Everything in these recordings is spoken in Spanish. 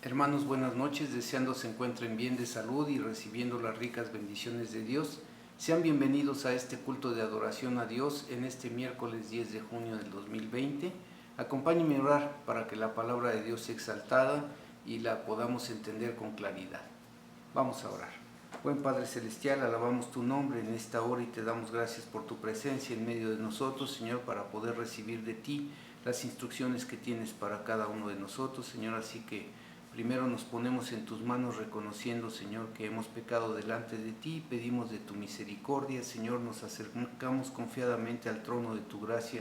Hermanos, buenas noches, deseando se encuentren bien de salud y recibiendo las ricas bendiciones de Dios. Sean bienvenidos a este culto de adoración a Dios en este miércoles 10 de junio del 2020. Acompáñenme a orar para que la palabra de Dios sea exaltada y la podamos entender con claridad. Vamos a orar. Buen Padre Celestial, alabamos tu nombre en esta hora y te damos gracias por tu presencia en medio de nosotros, Señor, para poder recibir de ti las instrucciones que tienes para cada uno de nosotros, Señor. Así que primero nos ponemos en tus manos reconociendo, Señor, que hemos pecado delante de ti, pedimos de tu misericordia, Señor, nos acercamos confiadamente al trono de tu gracia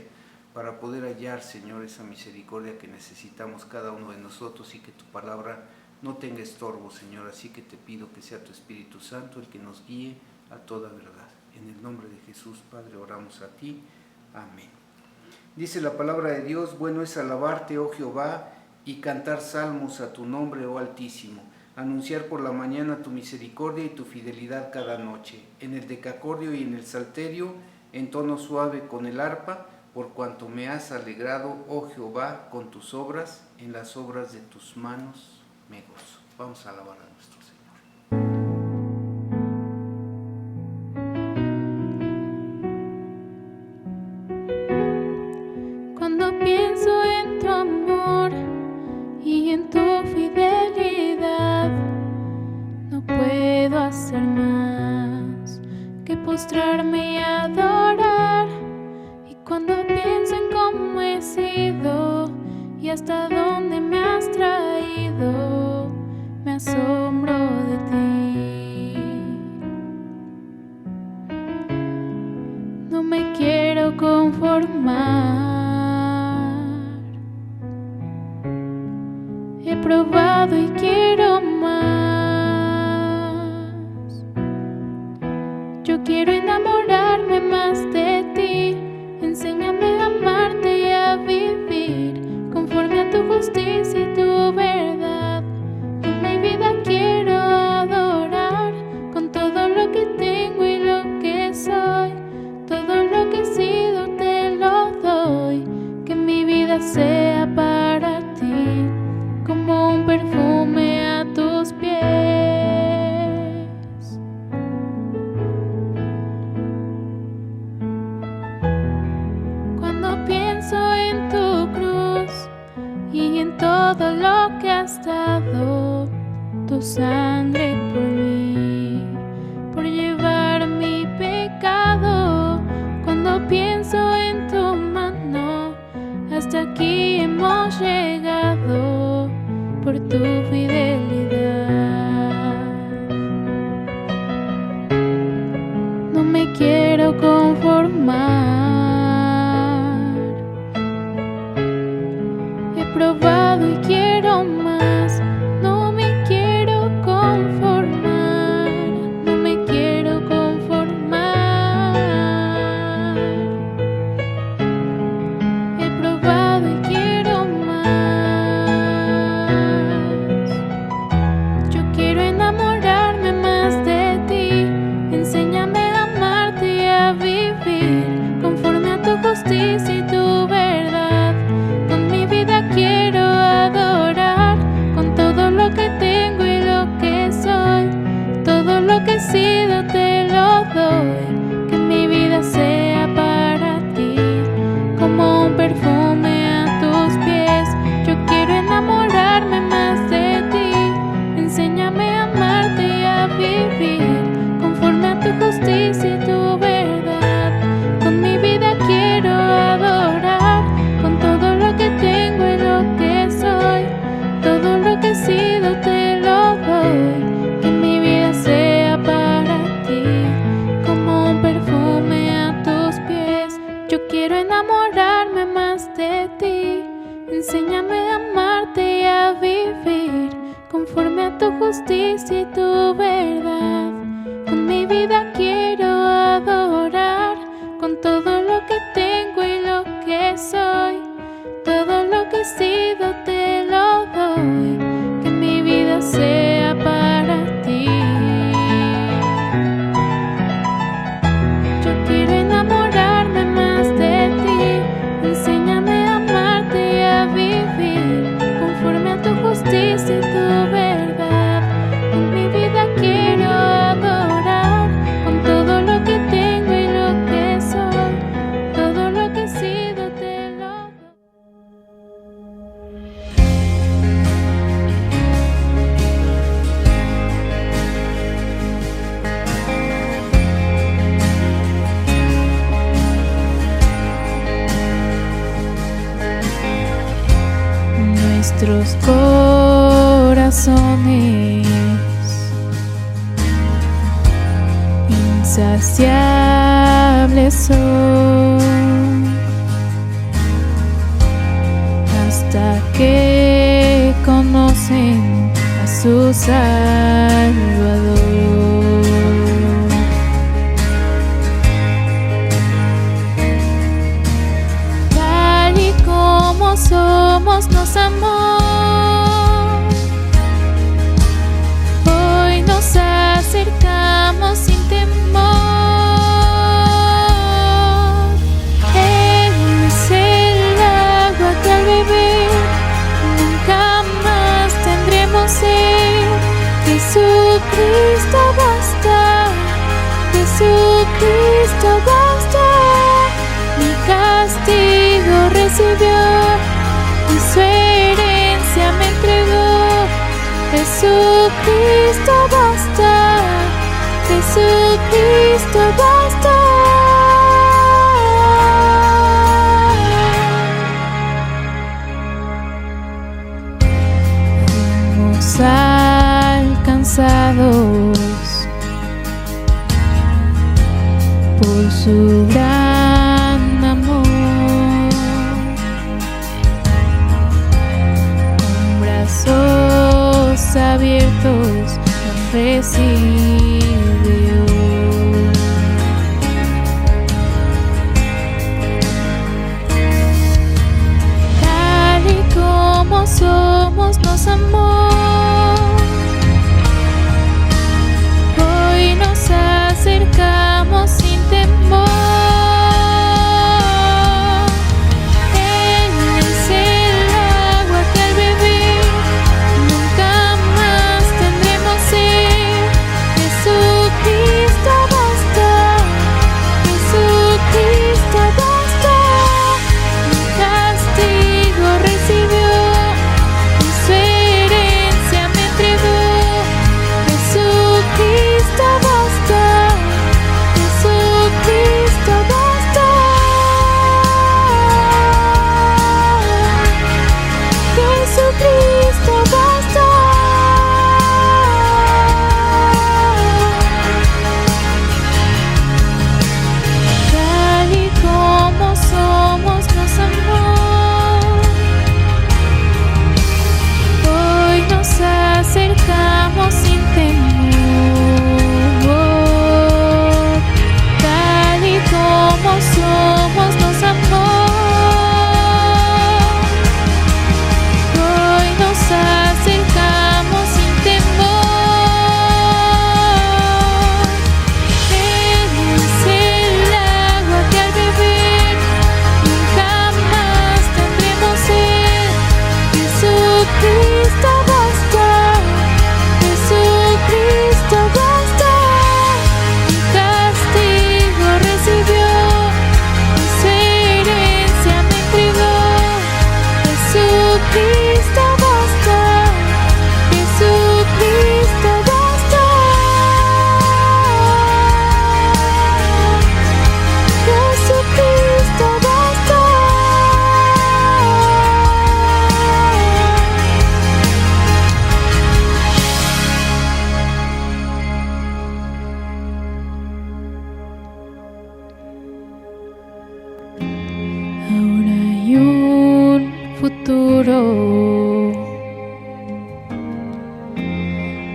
para poder hallar, Señor, esa misericordia que necesitamos cada uno de nosotros y que tu palabra no tenga estorbo, Señor. Así que te pido que sea tu Espíritu Santo el que nos guíe a toda verdad. En el nombre de Jesús, Padre, oramos a ti. Amén. Dice la palabra de Dios: bueno es alabarte, oh Jehová, y cantar salmos a tu nombre, oh Altísimo, anunciar por la mañana tu misericordia y tu fidelidad cada noche, en el decacordio y en el salterio, en tono suave con el arpa, por cuanto me has alegrado, oh Jehová, con tus obras, en las obras de tus manos me gozo. Vamos a alabar a nuestro Señor. Cuando pienso en tu amor y en tu fidelidad, no puedo hacer más que postrarme y adorar. Y cuando pienso en cómo he sido y hasta dónde me has traído, me asombro de ti. No me quiero conformar. He probado y quiero más. Yo quiero enamorarme más de ti. Enséñame a amarte y a vivir conforme a tu justicia y tu verdad. En mi vida quiero adorar con todo lo que tengo y lo que soy. Todo lo que he sido te lo doy. Que mi vida sea para ti como un perfume a tus pies. Cuando pienso en tu cruz y en todo lo que has dado, tu sangre por mí, por llevar mi pecado. Cuando pienso en tu mano, hasta aquí hemos llegado por tu fidelidad. No me quiero conformar. He probado y quiero más. No me quiero conformar. No me quiero conformar. He probado y quiero más. Yo quiero enamorarme más de ti. Enséñame a amarte y a vivir conforme a tu justicia y tu verdad. Con mi vida quiero adorar con todo lo que tengo y lo que soy. Todo lo que he sido te lo doy. Que mi vida sea para ti como un perfume a tus pies. Yo quiero enamorarme más de ti. Enséñame a amarte y a vivir conforme a tu justicia y tu verdad. Con mi vida quiero adorar con todo lo que tengo y lo que soy. Todo lo que he sido te lo doy. Que mi vida sea para ti como un perfume a tus pies. Yo quiero enamorarme más de ti. Enséñame a amarte y a vivir conforme a tu justicia y tu verdad. Con mi vida quiero adorar con todo lo que tengo y lo que soy. Todo lo que he sido te lo doy. Que mi vida sea para ti. Yo quiero enamorarme más de ti. Enséñame a amarte y a vivir conforme a tu justicia y tu corazones insaciables son hasta que conocen a su Salvador. Tal y como somos nos amó, hoy nos acercamos sin temor. Él es el agua que al beber nunca más tendremos sed. Jesucristo basta, Jesucristo basta. Mi castigo recibió y su herencia me entregó. Jesucristo basta, Jesucristo basta. Fuimos alcanzados por su gran amor, con brazos abiertos nos recibió. Tal y como somos nos amó, hoy nos acercamos sin temor. Él es el agua que al beber nunca más tendremos sed. Jesucristo basta, Jesucristo basta. Mi castigo recibió y su herencia me entregó. Jesucristo basta, Jesucristo basta. Jesucristo basta. Tal y como somos nos amó, hoy nos acercamos sin temor. Tal y como somos nos amó, hoy nos acercamos sin temor. Él es el agua que al beber nunca más tendremos sed. Jesucristo basta, Jesucristo basta. Mi castigo recibió y su herencia me entregó. Jesucristo basta, Jesucristo basta. Jesucristo basta. Ahora hay un futuro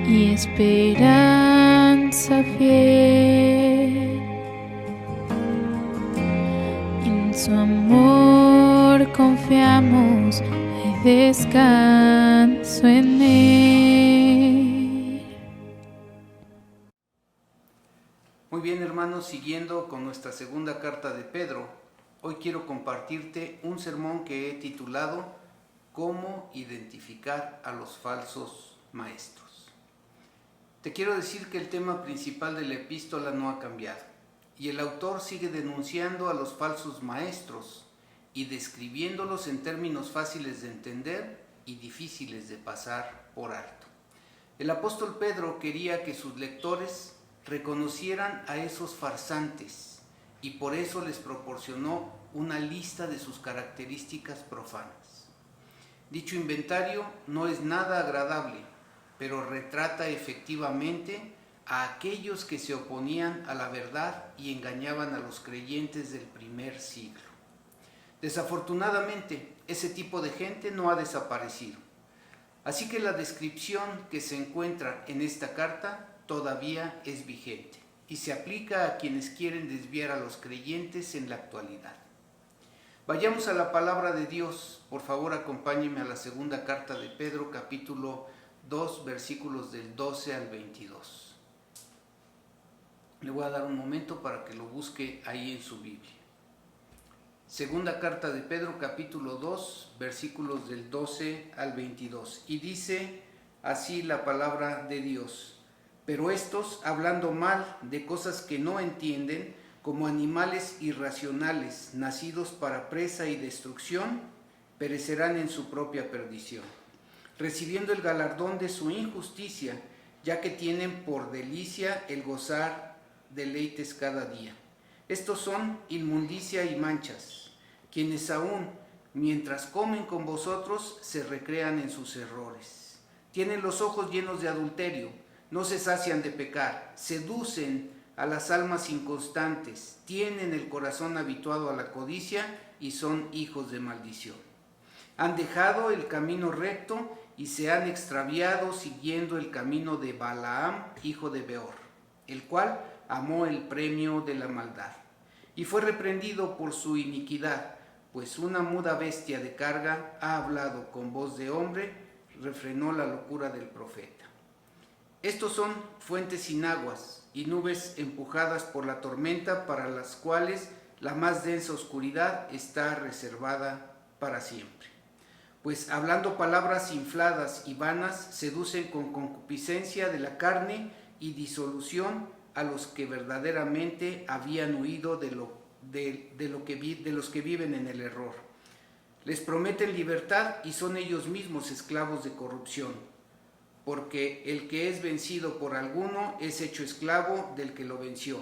y esperanza fiel. En su amor confiamos, hay descanso en él. Muy bien, hermanos, siguiendo con nuestra segunda carta de Pedro, hoy quiero compartirte un sermón que he titulado ¿Cómo identificar a los falsos maestros? Te quiero decir que el tema principal de la epístola no ha cambiado y el autor sigue denunciando a los falsos maestros y describiéndolos en términos fáciles de entender y difíciles de pasar por alto. El apóstol Pedro quería que sus lectores reconocieran a esos farsantes y por eso les proporcionó una lista de sus características profanas. Dicho inventario no es nada agradable pero retrata efectivamente a aquellos que se oponían a la verdad y engañaban a los creyentes del primer siglo. Desafortunadamente, ese tipo de gente no ha desaparecido. Así que la descripción que se encuentra en esta carta todavía es vigente y se aplica a quienes quieren desviar a los creyentes en la actualidad. Vayamos a la palabra de Dios. Por favor, acompáñenme a la segunda carta de Pedro, capítulo 2, versículos del 12 al 22. Le voy a dar un momento para que lo busque ahí en su Biblia. Segunda carta de Pedro, capítulo 2, versículos del 12 al 22. Y dice así la palabra de Dios: pero estos, hablando mal de cosas que no entienden, como animales irracionales, nacidos para presa y destrucción, perecerán en su propia perdición, recibiendo el galardón de su injusticia, ya que tienen por delicia el gozar deleites cada día. Estos son inmundicia y manchas, quienes aún, mientras comen con vosotros, se recrean en sus errores. Tienen los ojos llenos de adulterio, no se sacian de pecar, seducen a las almas inconstantes, tienen el corazón habituado a la codicia y son hijos de maldición. Han dejado el camino recto y se han extraviado siguiendo el camino de Balaam, hijo de Beor, el cual amó el premio de la maldad y fue reprendido por su iniquidad, pues una muda bestia de carga ha hablado con voz de hombre, refrenó la locura del profeta. Estos son fuentes sin aguas y nubes empujadas por la tormenta, para las cuales la más densa oscuridad está reservada para siempre. Pues hablando palabras infladas y vanas, seducen con concupiscencia de la carne y disolución a los que verdaderamente habían huido de los que viven en el error. Les prometen libertad y son ellos mismos esclavos de corrupción, porque el que es vencido por alguno es hecho esclavo del que lo venció.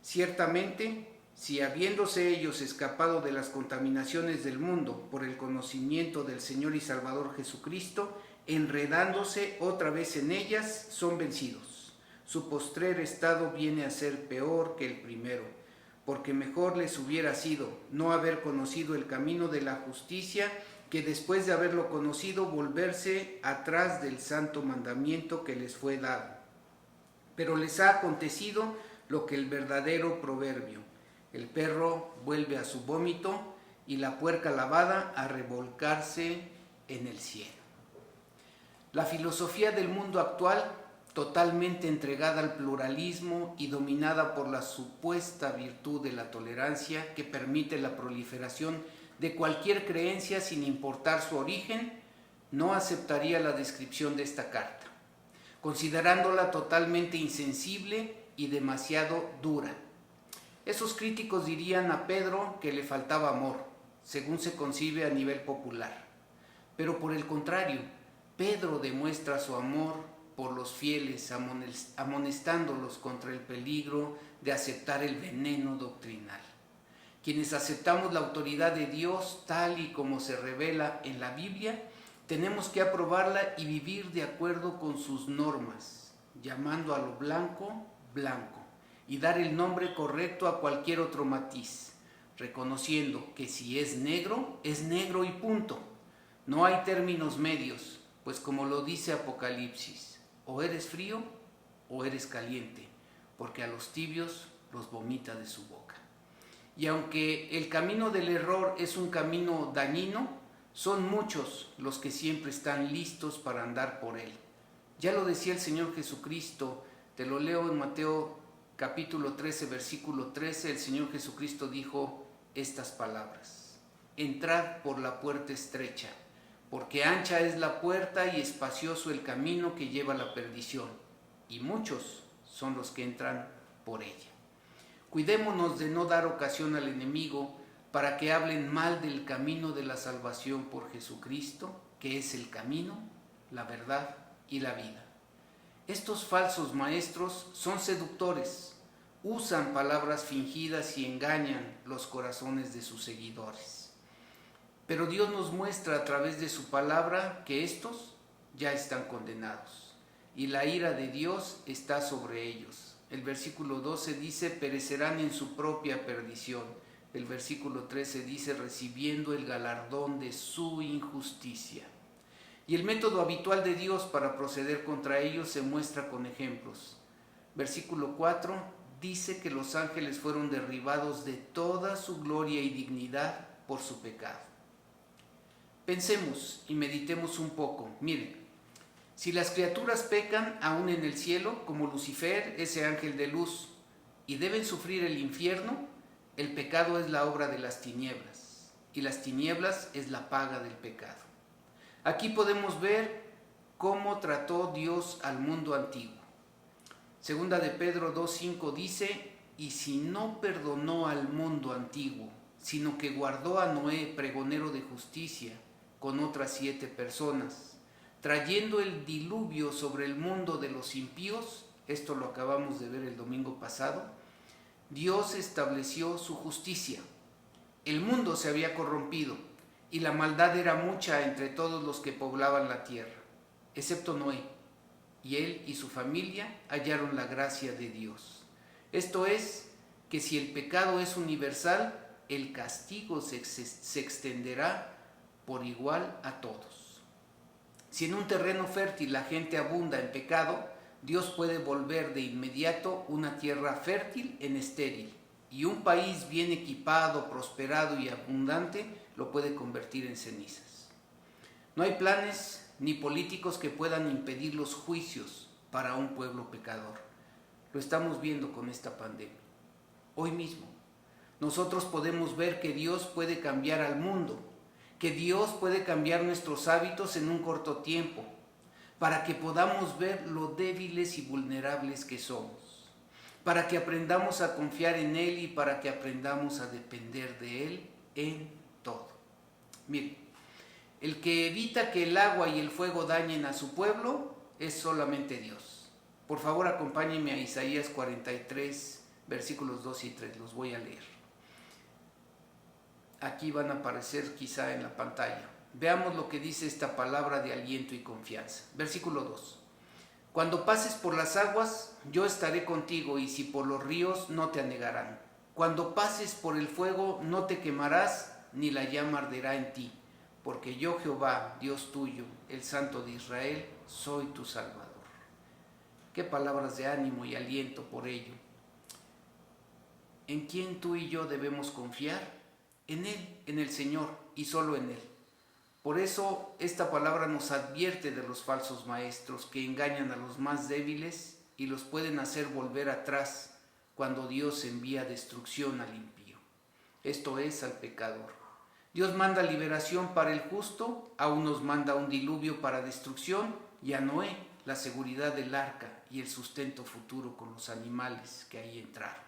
Ciertamente, si habiéndose ellos escapado de las contaminaciones del mundo por el conocimiento del Señor y Salvador Jesucristo, enredándose otra vez en ellas, son vencidos. Su postrer estado viene a ser peor que el primero, porque mejor les hubiera sido no haber conocido el camino de la justicia, que después de haberlo conocido volverse atrás del santo mandamiento que les fue dado. Pero les ha acontecido lo que el verdadero proverbio: el perro vuelve a su vómito y la puerca lavada a revolcarse en el cielo. La filosofía del mundo actual, totalmente entregada al pluralismo y dominada por la supuesta virtud de la tolerancia que permite la proliferación de cualquier creencia sin importar su origen, no aceptaría la descripción de esta carta, considerándola totalmente insensible y demasiado dura. Esos críticos dirían a Pedro que le faltaba amor, según se concibe a nivel popular. Pero por el contrario, Pedro demuestra su amor por los fieles, amonestándolos contra el peligro de aceptar el veneno doctrinal. Quienes aceptamos la autoridad de Dios tal y como se revela en la Biblia, tenemos que aprobarla y vivir de acuerdo con sus normas, llamando a lo blanco, blanco, y dar el nombre correcto a cualquier otro matiz, reconociendo que si es negro y punto. No hay términos medios, pues como lo dice Apocalipsis, o eres frío o eres caliente, porque a los tibios los vomita de su boca. Y aunque el camino del error es un camino dañino, son muchos los que siempre están listos para andar por él. Ya lo decía el Señor Jesucristo, te lo leo en Mateo capítulo 13, versículo 13, el Señor Jesucristo dijo estas palabras: entrad por la puerta estrecha, porque ancha es la puerta y espacioso el camino que lleva a la perdición, y muchos son los que entran por ella. Cuidémonos de no dar ocasión al enemigo para que hablen mal del camino de la salvación por Jesucristo, que es el camino, la verdad y la vida. Estos falsos maestros son seductores, usan palabras fingidas y engañan los corazones de sus seguidores. Pero Dios nos muestra a través de su palabra que estos ya están condenados. y la ira de Dios está sobre ellos. El versículo 12 dice, perecerán en su propia perdición. El versículo 13 dice, recibiendo el galardón de su injusticia. Y el método habitual de Dios para proceder contra ellos se muestra con ejemplos. Versículo 4 dice que los ángeles fueron derribados de toda su gloria y dignidad por su pecado. Pensemos y meditemos un poco. Miren, si las criaturas pecan aún en el cielo, como Lucifer, ese ángel de luz, y deben sufrir el infierno, el pecado es la obra de las tinieblas, y las tinieblas es la paga del pecado. Aquí podemos ver cómo trató Dios al mundo antiguo. Segunda de Pedro 2:5 dice, y si no perdonó al mundo antiguo, sino que guardó a Noé, pregonero de justicia, con otras 7 personas, trayendo el diluvio sobre el mundo de los impíos, esto lo acabamos de ver el domingo pasado, Dios estableció su justicia. El mundo se había corrompido y la maldad era mucha entre todos los que poblaban la tierra, excepto Noé, y él y su familia hallaron la gracia de Dios. Esto es, que si el pecado es universal, el castigo se extenderá por igual a todos. Si en un terreno fértil la gente abunda en pecado, Dios puede volver de inmediato una tierra fértil en estéril, y un país bien equipado, prosperado y abundante lo puede convertir en cenizas. No hay planes ni políticos que puedan impedir los juicios para un pueblo pecador. Lo estamos viendo con esta pandemia. Hoy mismo, nosotros podemos ver que Dios puede cambiar al mundo, que Dios puede cambiar nuestros hábitos en un corto tiempo, para que podamos ver lo débiles y vulnerables que somos, para que aprendamos a confiar en Él y para que aprendamos a depender de Él en todo. Miren, el que evita que el agua y el fuego dañen a su pueblo es solamente Dios. Por favor, acompáñenme a Isaías 43, versículos 2 y 3, los voy a leer. Aquí van a aparecer quizá en la pantalla. Veamos lo que dice esta palabra de aliento y confianza. Versículo 2. Cuando pases por las aguas, yo estaré contigo, y si por los ríos, no te anegarán. Cuando pases por el fuego, no te quemarás, ni la llama arderá en ti, porque yo, Jehová, Dios tuyo, el Santo de Israel, soy tu Salvador. Qué palabras de ánimo y aliento por ello. ¿En quién tú y yo debemos confiar? En Él, en el Señor, y solo en Él. Por eso esta palabra nos advierte de los falsos maestros que engañan a los más débiles y los pueden hacer volver atrás cuando Dios envía destrucción al impío. Esto es, al pecador. Dios manda liberación para el justo, a unos manda un diluvio para destrucción, y a Noé la seguridad del arca y el sustento futuro con los animales que ahí entraron.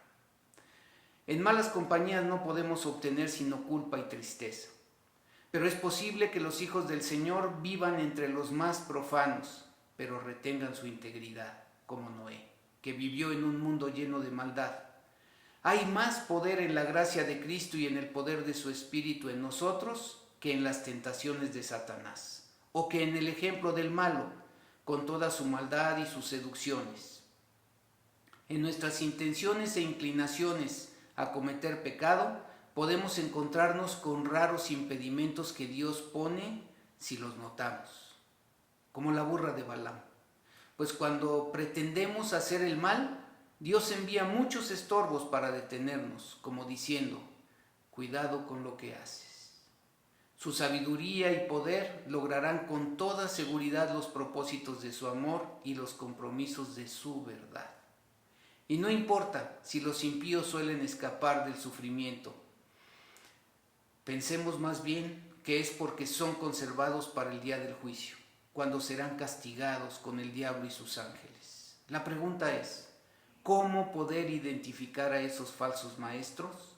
En malas compañías no podemos obtener sino culpa y tristeza. Pero es posible que los hijos del Señor vivan entre los más profanos, pero retengan su integridad, como Noé, que vivió en un mundo lleno de maldad. Hay más poder en la gracia de Cristo y en el poder de su Espíritu en nosotros que en las tentaciones de Satanás, o que en el ejemplo del malo, con toda su maldad y sus seducciones. En nuestras intenciones e inclinaciones a cometer pecado, podemos encontrarnos con raros impedimentos que Dios pone si los notamos, como la burra de Balaam. Pues cuando pretendemos hacer el mal, Dios envía muchos estorbos para detenernos, como diciendo, cuidado con lo que haces. Su sabiduría y poder lograrán con toda seguridad los propósitos de su amor y los compromisos de su verdad. Y no importa si los impíos suelen escapar del sufrimiento. Pensemos más bien que es porque son conservados para el día del juicio, cuando serán castigados con el diablo y sus ángeles. La pregunta es, ¿cómo poder identificar a esos falsos maestros?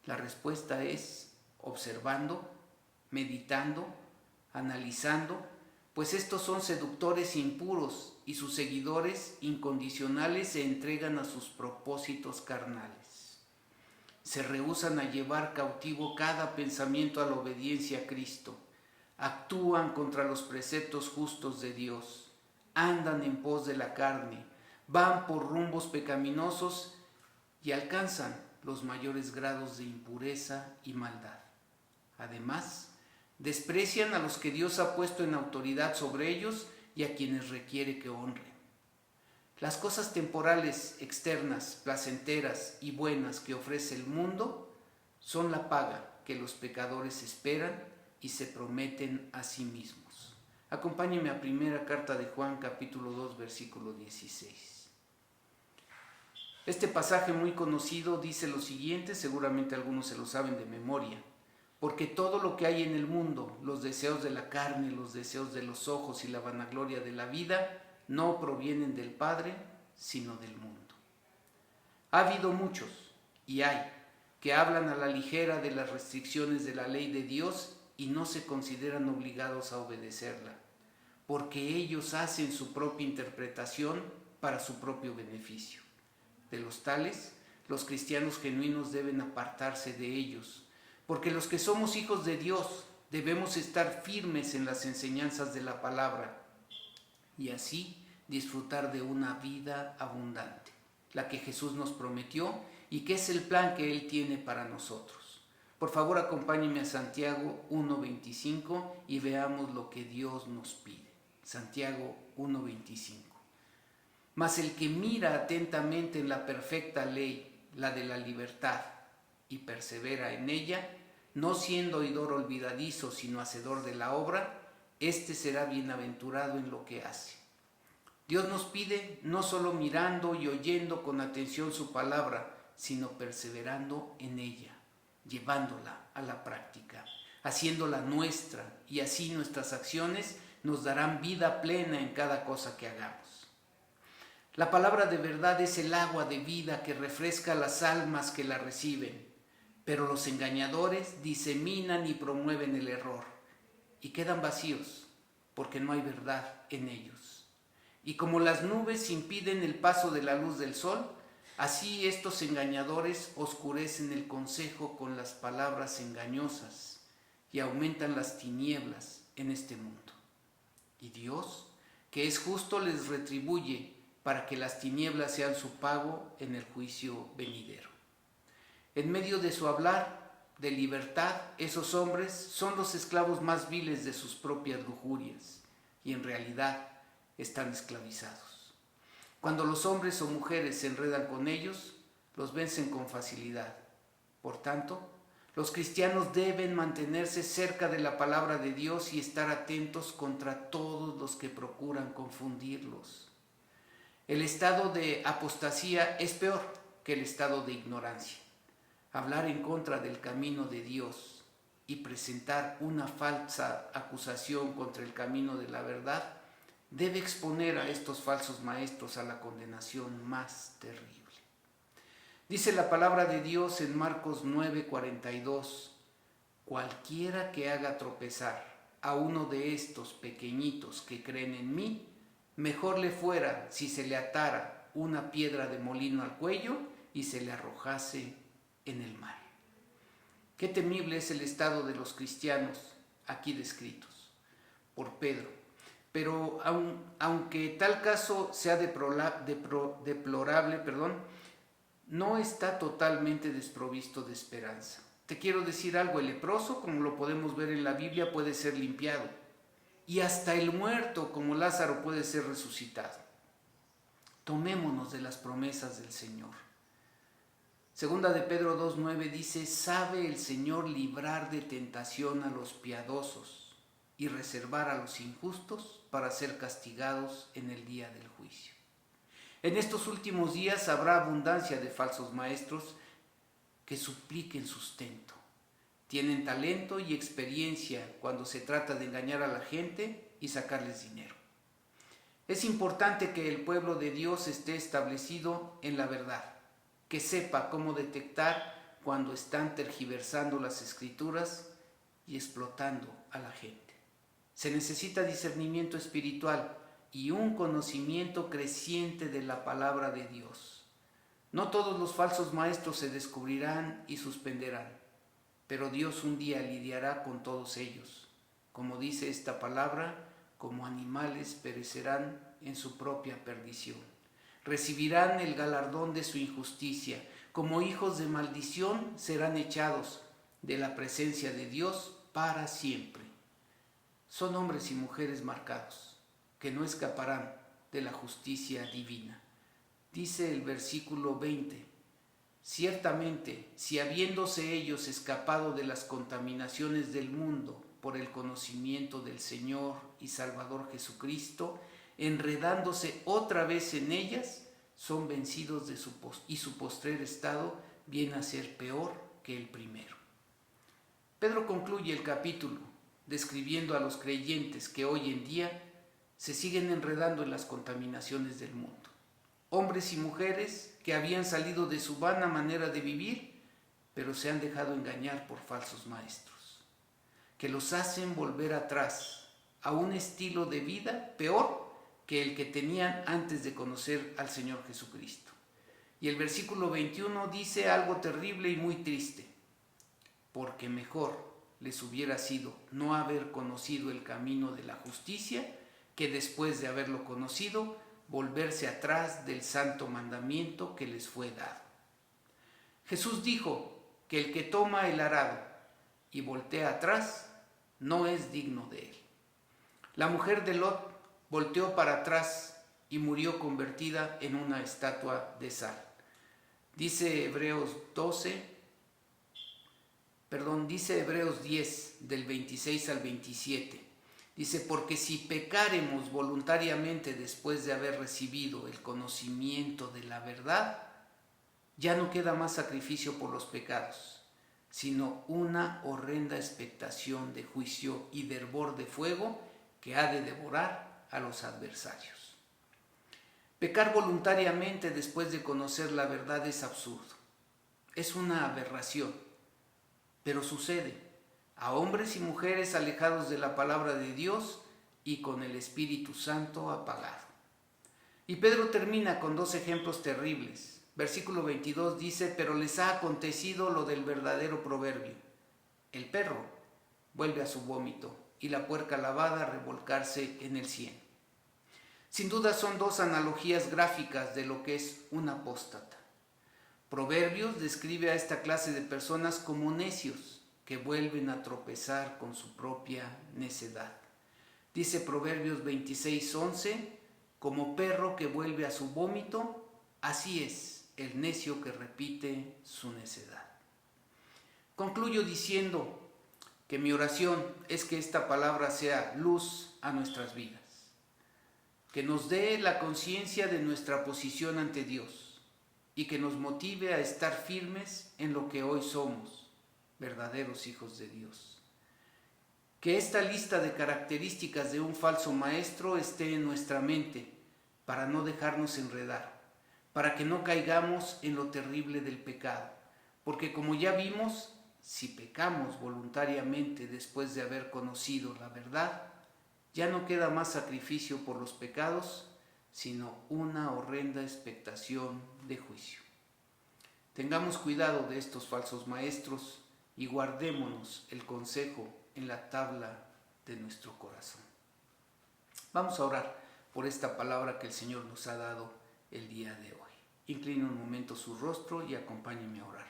La respuesta es observando, meditando, analizando, pues estos son seductores impuros y sus seguidores incondicionales se entregan a sus propósitos carnales. Se rehúsan a llevar cautivo cada pensamiento a la obediencia a Cristo, actúan contra los preceptos justos de Dios, andan en pos de la carne, van por rumbos pecaminosos y alcanzan los mayores grados de impureza y maldad. Además, desprecian a los que Dios ha puesto en autoridad sobre ellos y a quienes requiere que honren. Las cosas temporales, externas, placenteras y buenas que ofrece el mundo son la paga que los pecadores esperan y se prometen a sí mismos. Acompáñenme a primera carta de Juan, capítulo 2, versículo 16. Este pasaje muy conocido dice lo siguiente, seguramente algunos se lo saben de memoria. Porque todo lo que hay en el mundo, los deseos de la carne, los deseos de los ojos y la vanagloria de la vida, no provienen del Padre, sino del mundo. Ha habido muchos, y hay, que hablan a la ligera de las restricciones de la ley de Dios y no se consideran obligados a obedecerla, porque ellos hacen su propia interpretación para su propio beneficio. De los tales, los cristianos genuinos deben apartarse de ellos, porque los que somos hijos de Dios debemos estar firmes en las enseñanzas de la palabra y así disfrutar de una vida abundante, la que Jesús nos prometió y que es el plan que Él tiene para nosotros. Por favor, acompáñenme a Santiago 1:25 y veamos lo que Dios nos pide. Santiago 1:25. Mas el que mira atentamente en la perfecta ley, la de la libertad, y persevera en ella, no siendo oidor olvidadizo, sino hacedor de la obra, éste será bienaventurado en lo que hace. Dios nos pide no solo mirando y oyendo con atención su palabra, sino perseverando en ella, llevándola a la práctica, haciéndola nuestra, y así nuestras acciones nos darán vida plena en cada cosa que hagamos. La palabra de verdad es el agua de vida que refresca las almas que la reciben, pero los engañadores diseminan y promueven el error y quedan vacíos porque no hay verdad en ellos. Y como las nubes impiden el paso de la luz del sol, así estos engañadores oscurecen el consejo con las palabras engañosas y aumentan las tinieblas en este mundo. Y Dios, que es justo, les retribuye para que las tinieblas sean su pago en el juicio venidero. En medio de su hablar de libertad, esos hombres son los esclavos más viles de sus propias lujurias y en realidad están esclavizados. Cuando los hombres o mujeres se enredan con ellos, los vencen con facilidad. Por tanto, los cristianos deben mantenerse cerca de la palabra de Dios y estar atentos contra todos los que procuran confundirlos. El estado de apostasía es peor que el estado de ignorancia. Hablar en contra del camino de Dios y presentar una falsa acusación contra el camino de la verdad debe exponer a estos falsos maestros a la condenación más terrible. Dice la palabra de Dios en Marcos 9:42, cualquiera que haga tropezar a uno de estos pequeñitos que creen en mí, mejor le fuera si se le atara una piedra de molino al cuello y se le arrojase en el mar. Qué temible es el estado de los cristianos aquí descritos por Pedro. Pero aunque tal caso sea deplorable, no está totalmente desprovisto de esperanza. Te quiero decir algo, el leproso, como lo podemos ver en la Biblia, puede ser limpiado. Y hasta el muerto, como Lázaro, puede ser resucitado. Tomémonos de las promesas del Señor. Segunda de Pedro 2:9 dice, sabe el Señor librar de tentación a los piadosos y reservar a los injustos para ser castigados en el día del juicio. En estos últimos días habrá abundancia de falsos maestros que supliquen sustento. Tienen talento y experiencia cuando se trata de engañar a la gente y sacarles dinero. Es importante que el pueblo de Dios esté establecido en la verdad, que sepa cómo detectar cuando están tergiversando las escrituras y explotando a la gente. Se necesita discernimiento espiritual y un conocimiento creciente de la palabra de Dios. No todos los falsos maestros se descubrirán y suspenderán, pero Dios un día lidiará con todos ellos. Como dice esta palabra, como animales perecerán en su propia perdición. Recibirán el galardón de su injusticia, como hijos de maldición serán echados de la presencia de Dios para siempre. Son hombres y mujeres marcados, que no escaparán de la justicia divina. Dice el versículo 20, ciertamente, si habiéndose ellos escapado de las contaminaciones del mundo por el conocimiento del Señor y Salvador Jesucristo, enredándose otra vez en ellas, son vencidos y su postrer estado viene a ser peor que el primero. Pedro concluye el capítulo describiendo a los creyentes que hoy en día se siguen enredando en las contaminaciones del mundo. Hombres y mujeres que habían salido de su vana manera de vivir, pero se han dejado engañar por falsos maestros, que los hacen volver atrás a un estilo de vida peor que el que tenían antes de conocer al Señor Jesucristo. Y el versículo 21 dice algo terrible y muy triste, porque mejor les hubiera sido no haber conocido el camino de la justicia, que después de haberlo conocido, volverse atrás del santo mandamiento que les fue dado. Jesús dijo que el que toma el arado y voltea atrás no es digno de él. La mujer de Lot volteó para atrás y murió convertida en una estatua de sal. Dice Hebreos 10, del 26 al 27. Dice, porque si pecáremos voluntariamente después de haber recibido el conocimiento de la verdad, ya no queda más sacrificio por los pecados, sino una horrenda expectación de juicio y de hervor de fuego que ha de devorar a los adversarios. Pecar voluntariamente después de conocer la verdad es absurdo, es una aberración, pero sucede a hombres y mujeres alejados de la palabra de Dios y con el Espíritu Santo apagado. Y Pedro termina con dos ejemplos terribles. Versículo 22 dice, pero les ha acontecido lo del verdadero proverbio. El perro vuelve a su vómito y la puerca lavada a revolcarse en el cieno. Sin duda son dos analogías gráficas de lo que es un apóstata. Proverbios describe a esta clase de personas como necios, que vuelven a tropezar con su propia necedad. Dice Proverbios 26:11, como perro que vuelve a su vómito, así es el necio que repite su necedad. Concluyo diciendo que mi oración es que esta palabra sea luz a nuestras vidas, que nos dé la conciencia de nuestra posición ante Dios y que nos motive a estar firmes en lo que hoy somos, verdaderos hijos de Dios. Que esta lista de características de un falso maestro esté en nuestra mente para no dejarnos enredar, para que no caigamos en lo terrible del pecado, porque como ya vimos, si pecamos voluntariamente después de haber conocido la verdad, ya no queda más sacrificio por los pecados, sino una horrenda expectación de juicio. Tengamos cuidado de estos falsos maestros y guardémonos el consejo en la tabla de nuestro corazón. Vamos a orar por esta palabra que el Señor nos ha dado el día de hoy. Inclina un momento su rostro y acompáñeme a orar.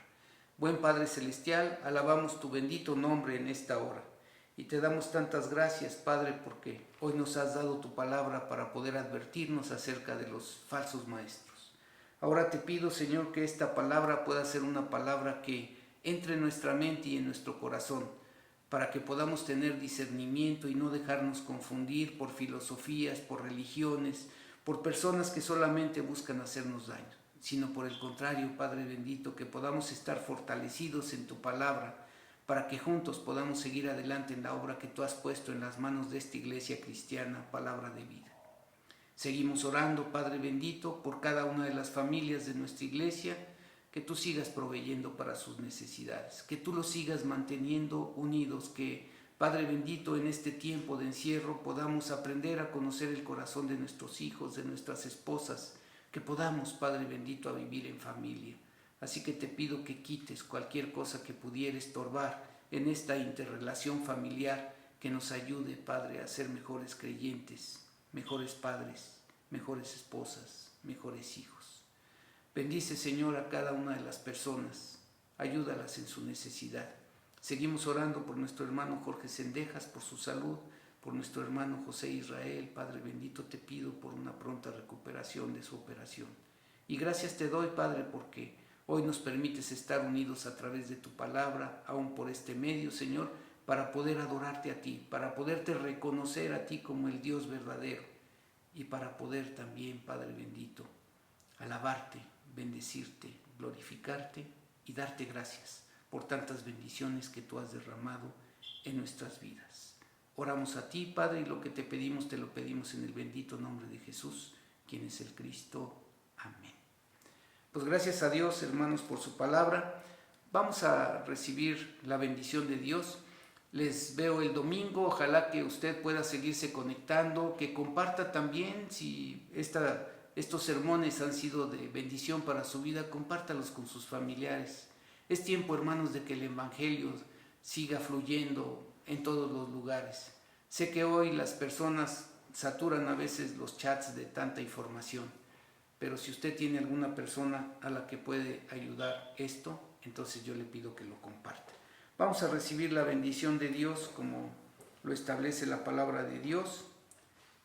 Buen Padre Celestial, alabamos tu bendito nombre en esta hora y te damos tantas gracias, Padre, porque hoy nos has dado tu palabra para poder advertirnos acerca de los falsos maestros. Ahora te pido, Señor, que esta palabra pueda ser una palabra que entre en nuestra mente y en nuestro corazón, para que podamos tener discernimiento y no dejarnos confundir por filosofías, por religiones, por personas que solamente buscan hacernos daño, sino por el contrario, Padre bendito, que podamos estar fortalecidos en tu palabra, para que juntos podamos seguir adelante en la obra que tú has puesto en las manos de esta iglesia cristiana, Palabra de Vida. Seguimos orando, Padre bendito, por cada una de las familias de nuestra iglesia, que tú sigas proveyendo para sus necesidades, que tú los sigas manteniendo unidos, que, Padre bendito, en este tiempo de encierro podamos aprender a conocer el corazón de nuestros hijos, de nuestras esposas, que podamos, Padre bendito, a vivir en familia. Así que te pido que quites cualquier cosa que pudiera estorbar en esta interrelación familiar que nos ayude, Padre, a ser mejores creyentes, mejores padres, mejores esposas, mejores hijos. Bendice, Señor, a cada una de las personas, ayúdalas en su necesidad. Seguimos orando por nuestro hermano Jorge Sendejas, por su salud, por nuestro hermano José Israel. Padre bendito, te pido por una pronta recuperación de su operación. Y gracias te doy, Padre, porque hoy nos permites estar unidos a través de tu palabra, aún por este medio, Señor, para poder adorarte a ti, para poderte reconocer a ti como el Dios verdadero y para poder también, Padre bendito, alabarte, bendecirte, glorificarte y darte gracias por tantas bendiciones que tú has derramado en nuestras vidas. Oramos a ti, Padre, y lo que te pedimos, te lo pedimos en el bendito nombre de Jesús, quien es el Cristo. Amén. Pues gracias a Dios, hermanos, por su palabra. Vamos a recibir la bendición de Dios. Les veo el domingo, ojalá que usted pueda seguirse conectando, que comparta también, si estos sermones han sido de bendición para su vida, compártalos con sus familiares. Es tiempo, hermanos, de que el Evangelio siga fluyendo en todos los lugares. Sé que hoy las personas saturan a veces los chats de tanta información, pero si usted tiene alguna persona a la que puede ayudar esto, entonces yo le pido que lo comparta. Vamos a recibir la bendición de Dios como lo establece la palabra de Dios.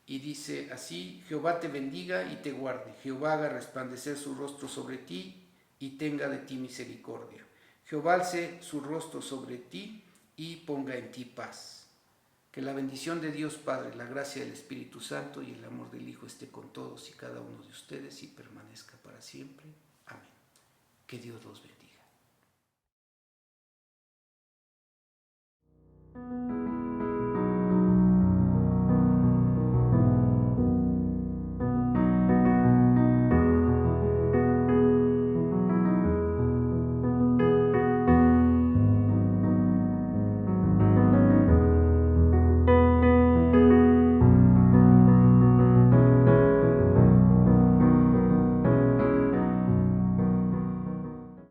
Y dice así: Jehová te bendiga y te guarde. Jehová haga resplandecer su rostro sobre ti y tenga de ti misericordia. Jehová alce su rostro sobre ti y ponga en ti paz. Que la bendición de Dios Padre, la gracia del Espíritu Santo y el amor del Hijo esté con todos y cada uno de ustedes y permanezca para siempre. Amén. Que Dios los bendiga.